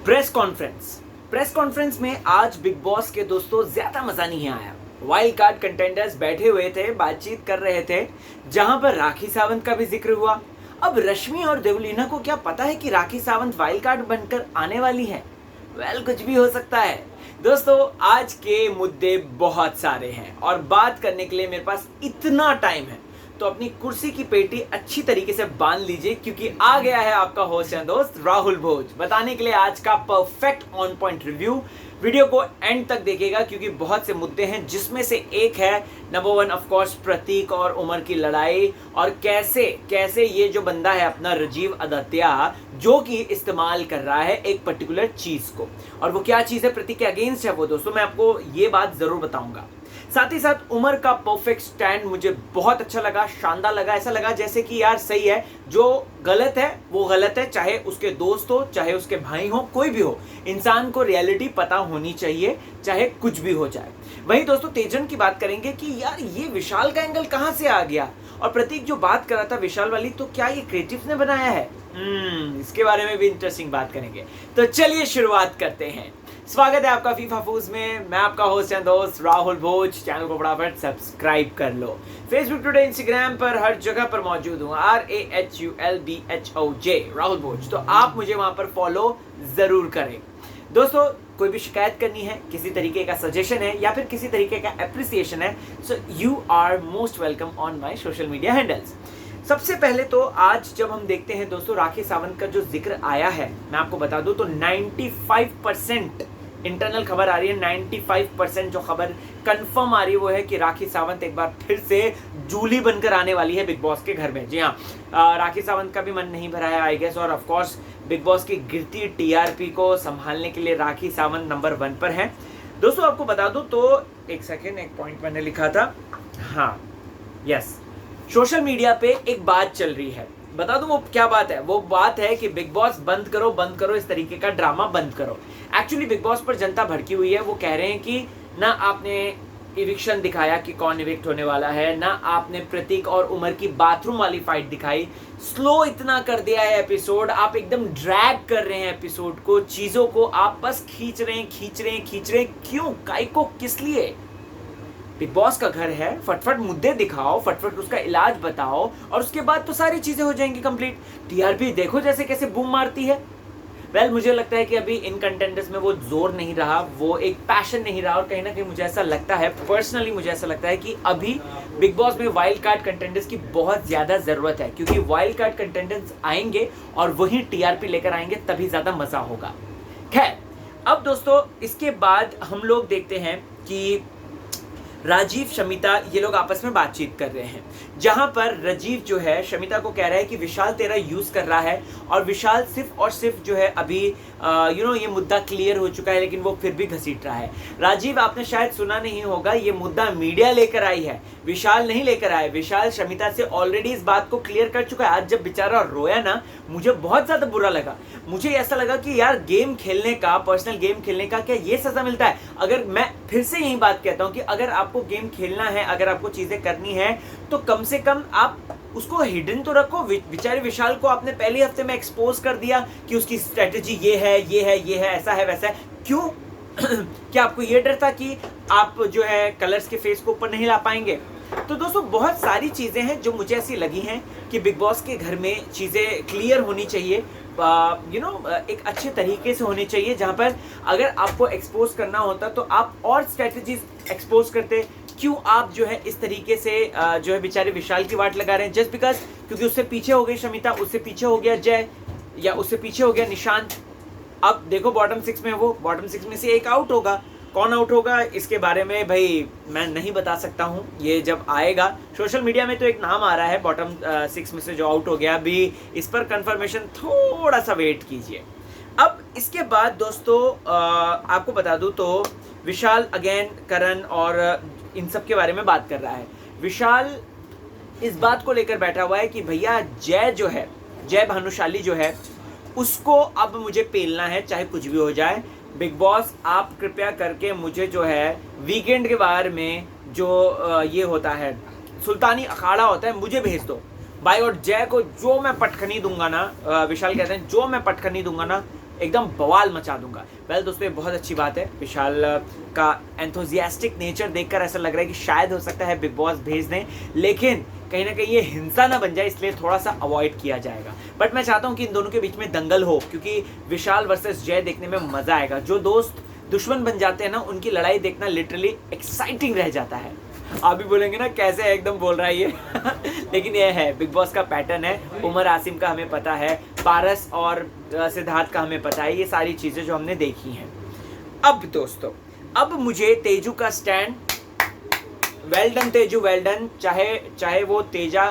Press conference में आज big boss के दोस्तों ज्यादा मजा नहीं आया। वाइल्ड कार्ड कंटेंडर्स बैठे हुए थे, बातचीत कर रहे थे, जहां पर राखी सावंत का भी जिक्र हुआ। अब रश्मि और देवलीना को क्या पता है कि राखी सावंत वाइल्ड कार्ड बनकर आने वाली है? कुछ भी हो सकता है। दोस्तों, आज के मुद्दे बहुत सारे हैं और बात करने के लिए मेरे पास इतना टाइम है, तो अपनी कुर्सी की पेटी अच्छी तरीके से बांध लीजिए, क्योंकि आ गया है आपका होस्ट एंड दोस्त राहुल भोज बताने के लिए आज का perfect on point review. Video को एंड तक देखिएगा, क्योंकि बहुत से मुद्दे हैं, जिसमें से एक है नंबर 1 ऑफ कोर्स प्रतीक और उमर की लड़ाई, और कैसे ये जो बंदा है अपना राजीव आदित्य, जो कि इस्तेमाल कर रहा है एक पर्टिकुलर चीज को, और वो क्या चीज है, प्रतीक के अगेंस्ट है वो। दोस्तों, मैं आपको ये बात जरूर बताऊंगा। साथ ही साथ उमर का परफेक्ट स्टैंड मुझे बहुत अच्छा लगा, शानदार लगा। ऐसा लगा जैसे कि यार सही है, जो गलत है वो गलत है, चाहे उसके दोस्त हो, चाहे उसके भाई हो, कोई भी हो, इंसान को रियलिटी पता होनी चाहिए, चाहे कुछ भी हो जाए। वहीं दोस्तों तेजन की बात करेंगे कि यार ये विशाल का एंगल कहां से आ गया, और प्रतीक जो बात कर रहा था विशाल वाली, तो क्या ये क्रिएटिव ने बनाया है? इसके बारे में भी इंटरेस्टिंग बात करेंगे। तो चलिए शुरुआत करते हैं। स्वागत है आपका फीफा फूज में। मैं आपका होस्ट एंड दोस्त राहुल भोज। चैनल को फटाफट सब्सक्राइब कर लो। फेसबुक, ट्विटर, इंस्टाग्राम पर हर जगह पर मौजूद हूँ, RAHULBHOJ राहुल भोज। तो आप मुझे वहां पर फॉलो जरूर करें। दोस्तों, कोई भी शिकायत करनी है, किसी तरीके का सजेशन है, या फिर किसी तरीके का एप्रिसिएशन है, so you are most welcome on my social media handles. सबसे पहले तो आज जब हम देखते हैं दोस्तों, राखी सावंत का जो जिक्र आया है, मैं आपको बता दूं तो 95% इंटरनल खबर आ रही है। 95% जो खबर कंफर्म आ रही है वो है कि राखी सावंत एक बार फिर से जूली बनकर आने वाली है बिग बॉस के घर में। जी हाँ, राखी सावंत का भी मन नहीं भरा है आई गेस, और ऑफ कोर्स बिग बॉस की गिरती टीआरपी को संभालने के लिए राखी सावंत नंबर 1 पर है। दोस्तों, आपको बता दूं तो एक सेकेंड, एक पॉइंट मैंने लिखा था, हाँ यस, सोशल मीडिया पे एक बात चल रही है, बता दूं वो क्या बात है। वो बात है कि बिग बॉस बंद करो, इस तरीके का ड्रामा बंद करो। एक्चुअली बिग बॉस पर जनता भड़की हुई है। वो कह रहे हैं कि ना आपने इविक्शन दिखाया कि कौन इविक्ट होने वाला है, ना आपने प्रतीक और उमर की बाथरूम वाली फाइट दिखाई। स्लो इतना कर दिया है एपिसोड, आप एकदम ड्रैग कर रहे हैं एपिसोड को, चीजों को आप बस खींच रहे हैं। क्यों, काय को, किस लिए? बिग बॉस का घर है, फटफट मुद्दे दिखाओ, फटफट उसका इलाज बताओ, और उसके बाद तो सारी चीजें हो जाएंगी कंप्लीट। टीआरपी देखो कैसे बूम मारती है। मुझे लगता है कि अभी इन कंटेंडर्स में वो जोर नहीं रहा, वो एक पैशन नहीं रहा, और कहीं ना कहीं मुझे ऐसा लगता है, पर्सनली मुझे ऐसा लगता है कि अभी बिग बॉस में वाइल्ड कार्ड कंटेंडर्स की बहुत ज्यादा जरूरत है, क्योंकि वाइल्ड कार्ड कंटेंडर्स आएंगे और वही टीआरपी लेकर आएंगे, तभी ज्यादा मजा होगा। खैर, अब दोस्तों इसके बाद हम लोग देखते हैं कि राजीव, शमिता, ये लोग आपस में बातचीत कर रहे हैं, जहां पर राजीव जो है शमिता को कह रहा है कि विशाल तेरा यूज कर रहा है, और विशाल सिर्फ और सिर्फ जो है अभी ये मुद्दा क्लियर हो चुका है, लेकिन वो फिर भी घसीट रहा है। राजीव, आपने शायद सुना नहीं होगा, ये मुद्दा मीडिया लेकर आई है, विशाल नहीं लेकर आया। विशाल शमिता से ऑलरेडी इस बात को क्लियर कर चुका है। आज जब बेचारा रोया ना, मुझे बहुत ज्यादा बुरा लगा। मुझे ऐसा लगा कि यार गेम खेलने का, पर्सनल गेम खेलने का क्या ये सजा मिलता है? अगर मैं फिर से यही बात कहता हूं कि अगर आपको गेम खेलना है, अगर आपको चीजें करनी है, तो कम से कम आप उसको हिडन तो रखो। बेचारे विशाल को आपने पहले हफ्ते में एक्सपोज कर दिया कि उसकी स्ट्रेटेजी ये है, ऐसा है, वैसा है। क्यों? क्या आपको ये डर था कि आप जो है कलर्स के फेस को ऊपर नहीं ला पाएंगे? तो दोस्तों, बहुत सारी चीजें हैं जो मुझे ऐसी लगी हैं कि बिग बॉस के घर में चीजें क्लियर होनी चाहिए, एक अच्छे तरीके से होनी चाहिए, जहां पर अगर आपको एक्सपोज करना होता तो आप और स्ट्रेटजीज एक्सपोज करते। क्यों आप जो है इस तरीके से जो है बेचारे विशाल की वाट लगा रहे हैं, जस्ट बिकॉज क्योंकि उससे पीछे हो गई शमिता, उससे पीछे हो गया जय, या उससे पीछे हो गया निशांत। अब देखो बॉटम 6 में, वो बॉटम 6 में से एक आउट होगा। कौन आउट होगा इसके बारे में भाई मैं नहीं बता सकता हूं, ये जब आएगा। सोशल मीडिया में तो एक नाम आ रहा है बॉटम 6 में से जो आउट हो गया, अभी इस पर कंफर्मेशन थोड़ा सा वेट कीजिए। अब इसके बाद दोस्तों आपको बता दूं तो विशाल अगेन करण और इन सब के बारे में बात कर रहा है। विशाल इस बात को लेकर बैठा हुआ है कि भैया जय जो है, जय भानुशाली जो है, उसको अब मुझे पेलना है, चाहे कुछ भी हो जाए। बिग बॉस, आप कृपया करके मुझे जो है वीकेंड के बारे में जो ये होता है सुल्तानी अखाड़ा होता है, मुझे भेज दो भाई। और जय को जो मैं पटखनी दूंगा ना, विशाल कहते हैं जो मैं पटखनी दूंगा ना, एकदम बवाल मचा दूंगा। वेल दोस्तों, ये बहुत अच्छी बात है। विशाल का एंथुजियास्टिक नेचर देखकर ऐसा लग रहा है कि शायद हो सकता है बिग बॉस भेज दें, लेकिन कहीं ना कहीं ये हिंसा ना बन जाए, इसलिए थोड़ा सा अवॉइड किया जाएगा। बट मैं चाहता हूँ कि इन दोनों के बीच में दंगल हो, क्योंकि विशाल वर्सेस जय देखने में मजा आएगा। जो दोस्त दुश्मन बन जाते हैं ना, उनकी लड़ाई देखना लिटरली एक्साइटिंग रह जाता है। आप भी बोलेंगे ना कैसे एकदम बोल रहा है ये लेकिन ये है, बिग बॉस का पैटर्न है। उमर आसिम का हमें पता है, पारस और सिद्धार्थ का हमें पता है, ये सारी चीज़ें जो हमने देखी हैं। अब दोस्तों, अब मुझे तेजू का stand, well done Teju, well done. चाहे वो तेजा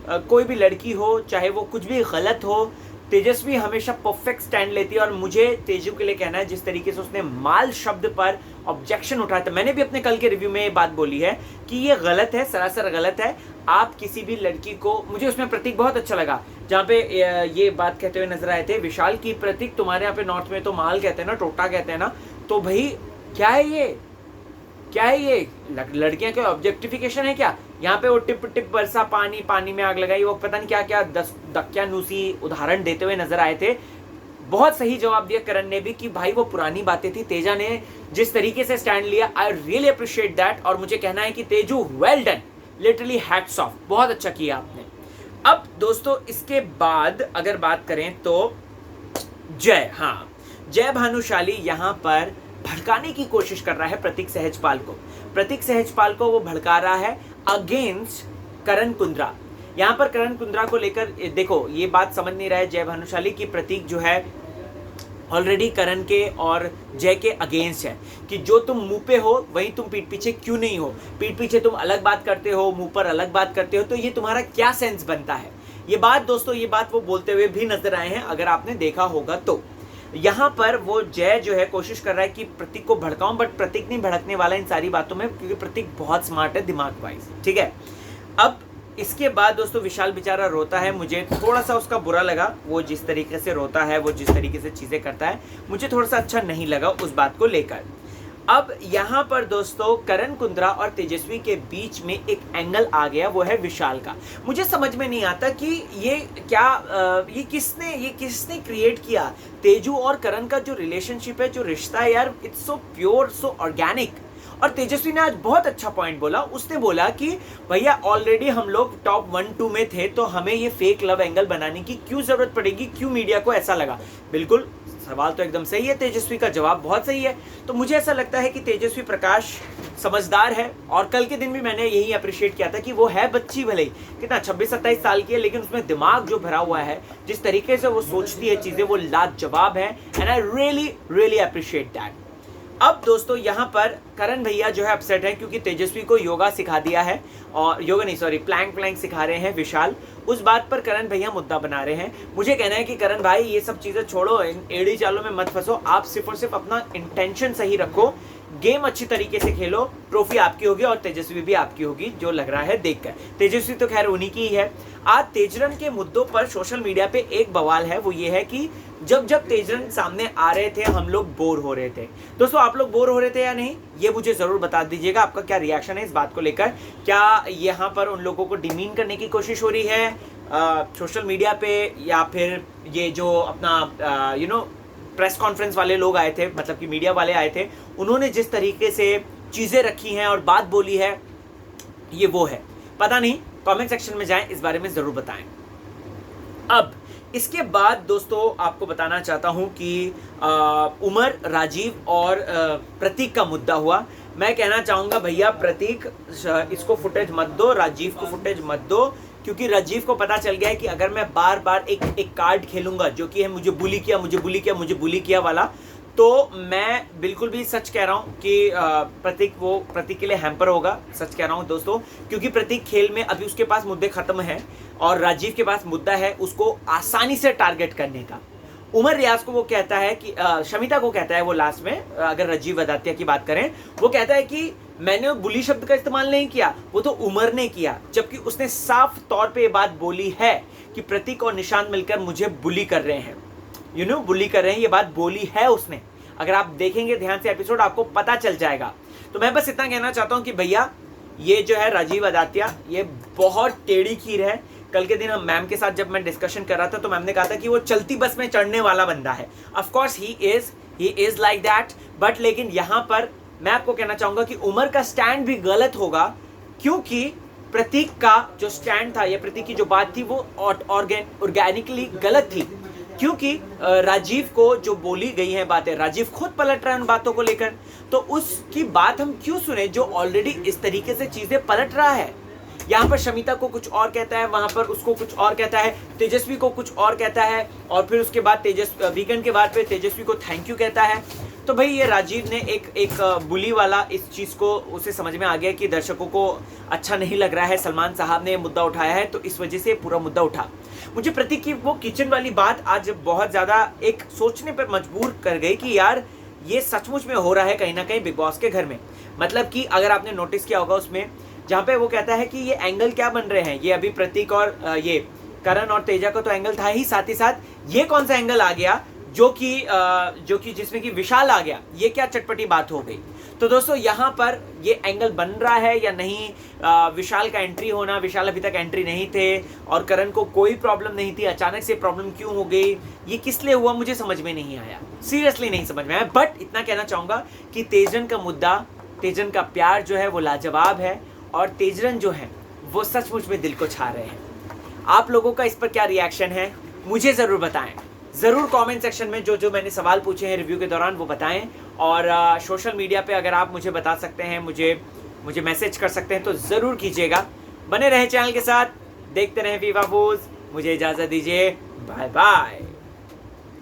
कोई भी लड़की हो, चाहे वो कुछ भी गलत हो, तेजस्वी हमेशा परफेक्ट स्टैंड लेती है। और मुझे तेजू के लिए कहना है, जिस तरीके से उसने माल शब्द पर ऑब्जेक्शन उठाया था, मैंने भी अपने कल के रिव्यू में ये बात बोली है कि ये गलत है, सरासर गलत है। आप किसी भी लड़की को, मुझे उसमें प्रतीक बहुत अच्छा लगा जहाँ पे ये बात कहते हुए नजर आए थे विशाल की, प्रतीक तुम्हारे यहाँ पे नॉर्थ में तो माल कहते हैं ना, टोटा कहते हैं ना, तो भाई क्या है ये, क्या है ये, लड़कियां क्या ऑब्जेक्टिफिकेशन है क्या? यहाँ पे वो टिप टिप बरसा पानी, पानी में आग लगाई, वो पता नहीं क्या क्या दक्यानूसी उदाहरण देते हुए नजर आए थे। बहुत सही जवाब दिया करण ने भी कि भाई वो पुरानी बातें थी। तेजा ने जिस तरीके से स्टैंड लिया, आई रियली अप्रिशिएट दैट। और मुझे कहना है कि Teju well done, literally hats off, बहुत अच्छा किया आपने। अब दोस्तों, इसके बाद अगर बात करें तो जय, हाँ, जय भानुशाली यहाँ पर भड़काने की कोशिश कर रहा है प्रतीक सहजपाल को। प्रतीक सहजपाल को वो भड़का रहा है अगेंस्ट करण कुंद्रा। यहाँ पर करण कुंद्रा को लेकर देखो, ये बात समझ नहीं रहा है जय भानुशाली की प्रतीक जो है ऑलरेडी करण के और जय के अगेंस्ट है कि जो तुम मुंह पे हो वही तुम पीठ पीछे क्यों नहीं हो, पीठ पीछे तुम अलग बात करते हो, मुंह पर अलग बात करते हो, तो ये तुम्हारा क्या सेंस बनता है। ये बात दोस्तों, ये बात वो बोलते हुए भी नजर आए हैं, अगर आपने देखा होगा तो। यहाँ पर वो जय जो है कोशिश कर रहा है कि प्रतीक को भड़काऊं, बट प्रतीक नहीं भड़कने वाला इन सारी बातों में, क्योंकि प्रतीक बहुत स्मार्ट है दिमाग वाइज, ठीक है। अब इसके बाद दोस्तों विशाल बेचारा रोता है, मुझे थोड़ा सा उसका बुरा लगा, वो जिस तरीके से रोता है, वो जिस तरीके से चीज़ें करता है, मुझे थोड़ा सा अच्छा नहीं लगा उस बात को लेकर। अब यहाँ पर दोस्तों करण कुंद्रा और तेजस्वी के बीच में एक एंगल आ गया, वो है विशाल का। मुझे समझ में नहीं आता कि ये क्या ये किसने क्रिएट किया। तेजू और करण का जो रिलेशनशिप है, जो रिश्ता है यार, it's so pure, so organic. और तेजस्वी ने आज बहुत अच्छा पॉइंट बोला, उसने बोला कि भैया ऑलरेडी हम लोग टॉप 1-2 में थे, तो हमें ये फेक लव एंगल बनाने की क्यों जरूरत पड़ेगी, क्यों मीडिया को ऐसा लगा। बिल्कुल सवाल तो एकदम सही है, तेजस्वी का जवाब बहुत सही है। तो मुझे ऐसा लगता है कि तेजस्वी प्रकाश समझदार है, और कल के दिन भी मैंने यही अप्रिशिएट किया था कि वो है बच्ची, भले ही कितना 26-27 साल की है, लेकिन उसमें दिमाग जो भरा हुआ है, जिस तरीके से वो सोचती है चीजें, वो लाजवाब है, and I really appreciate that. अब दोस्तों यहाँ पर करण भैया जो है अपसेट है, क्योंकि तेजस्वी को योगा सिखा दिया है, और योगा नहीं सॉरी प्लैंक सिखा रहे हैं विशाल। उस बात पर करण भैया मुद्दा बना रहे हैं। मुझे कहना है कि करण भाई ये सब चीज़ें छोड़ो, इन एड़ी चालों में मत फंसो, आप सिर्फ और सिर्फ अपना इंटेंशन सही रखो, गेम अच्छी तरीके से खेलो, ट्रॉफी आपकी होगी और तेजस्वी भी आपकी होगी, जो लग रहा है देखकर। तेजस्वी तो खैर उन्हीं की ही है। आज तेजरन के मुद्दों पर सोशल मीडिया पे एक बवाल है, वो ये है कि जब तेजरन सामने आ रहे थे हम लोग बोर हो रहे थे। दोस्तों आप लोग बोर हो रहे थे या नहीं, ये मुझे जरूर बता दीजिएगा, आपका क्या रिएक्शन है इस बात को लेकर। क्या यहाँ पर उन लोगों को डिमीन करने की कोशिश हो रही है सोशल मीडिया पे, या फिर ये जो अपना प्रेस कॉन्फ्रेंस वाले लोग आए थे, मतलब कि मीडिया वाले आए थे, उन्होंने जिस तरीके से चीज़ें रखी हैं और बात बोली है, ये वो है, पता नहीं, कमेंट सेक्शन में जाएं, इस बारे में ज़रूर बताएं। अब इसके बाद दोस्तों आपको बताना चाहता हूं कि उमर, राजीव और प्रतीक का मुद्दा हुआ। मैं कहना चाहूँगा भैया प्रतीक इसको फुटेज मत दो, राजीव को फुटेज मत दो, क्योंकि राजीव को पता चल गया है कि अगर मैं बार बार एक कार्ड खेलूंगा जो कि है मुझे बुली किया वाला, तो मैं बिल्कुल भी सच कह रहा हूँ कि प्रतीक के लिए हैम्पर होगा। सच कह रहा हूँ दोस्तों, क्योंकि प्रतीक खेल में अभी उसके पास मुद्दे खत्म हैं और राजीव के पास मुद्दा है उसको आसानी से टारगेट करने का। उमर रियाज को वो कहता है कि शमिता को कहता है वो लास्ट में, अगर राजीव वदातिया की बात करें, वो कहता है कि मैंने बुली शब्द का इस्तेमाल नहीं किया, वो तो उमर ने किया, जबकि उसने साफ तौर पे ये बात बोली है कि प्रतीक और निशांत मिलकर मुझे बुली कर रहे हैं, बुली कर रहे हैं, ये बात बोली है उसने। अगर आप देखेंगे ध्यान से एपिसोड आपको पता चल जाएगा। तो मैं बस इतना कहना चाहता हूँ कि भैया ये जो है राजीव अदातिया, ये बहुत टेढ़ी खीर है, कल के दिन हम मैम के साथ जब मैं डिस्कशन कर रहा था तो मैम ने कहा था कि वो चलती बस में चढ़ने वाला बंदा है। Of course he is like that, but लेकिन यहाँ पर मैं आपको कहना चाहूंगा कि उमर का स्टैंड भी गलत होगा, क्योंकि प्रतीक का जो स्टैंड था या प्रतीक की जो बात थी वो ऑर्गेनिकली गलत थी, क्योंकि राजीव को जो बोली गई हैं बातें, राजीव खुद पलट रहा है उन बातों को लेकर, तो उसकी बात हम क्यों सुने जो ऑलरेडी इस तरीके से चीजें पलट रहा है। यहाँ पर शमिता को कुछ और कहता है, वहां पर उसको कुछ और कहता है, तेजस्वी को कुछ और कहता है, और फिर उसके बाद वीकेंड के बाद पे तेजस्वी को थैंक यू कहता है। तो भाई ये राजीव ने एक बुली वाला इस चीज को उसे समझ में आ गया कि दर्शकों को अच्छा नहीं लग रहा है, सलमान साहब ने मुद्दा उठाया है, तो इस वजह से पूरा मुद्दा उठा। मुझे प्रतीक की वो किचन वाली बात आज बहुत ज्यादा एक सोचने पर मजबूर कर गई कि यार ये सचमुच में हो रहा है कहीं ना कहीं बिग बॉस के घर में। मतलब कि अगर आपने नोटिस किया होगा उसमें जहाँ पे वो कहता है कि ये एंगल क्या बन रहे हैं, ये अभी प्रतीक और ये करण और तेजा का तो एंगल था ही, साथ ये कौन सा एंगल आ गया जो कि जिसमें कि विशाल आ गया, ये क्या चटपटी बात हो गई। तो दोस्तों यहाँ पर ये एंगल बन रहा है या नहीं, विशाल का एंट्री होना, विशाल अभी तक एंट्री नहीं थे और करण को कोई प्रॉब्लम नहीं थी, अचानक से प्रॉब्लम क्यों हो गई, ये किस लिए हुआ, मुझे समझ में नहीं आया, सीरियसली नहीं समझ में आया। बट इतना कहना चाहूंगा कि तेजन का मुद्दा, तेजन का प्यार जो है वो लाजवाब है, और तेजरन जो है वो सचमुच में दिल को छा रहे हैं। आप लोगों का इस पर क्या रिएक्शन है मुझे ज़रूर बताएं, ज़रूर कमेंट सेक्शन में जो मैंने सवाल पूछे हैं रिव्यू के दौरान वो बताएं, और सोशल मीडिया पे अगर आप मुझे बता सकते हैं, मुझे मैसेज कर सकते हैं तो ज़रूर कीजिएगा। बने रहें चैनल के साथ, देखते रहें फीफा फूज। मुझे इजाज़त दीजिए, बाय बाय।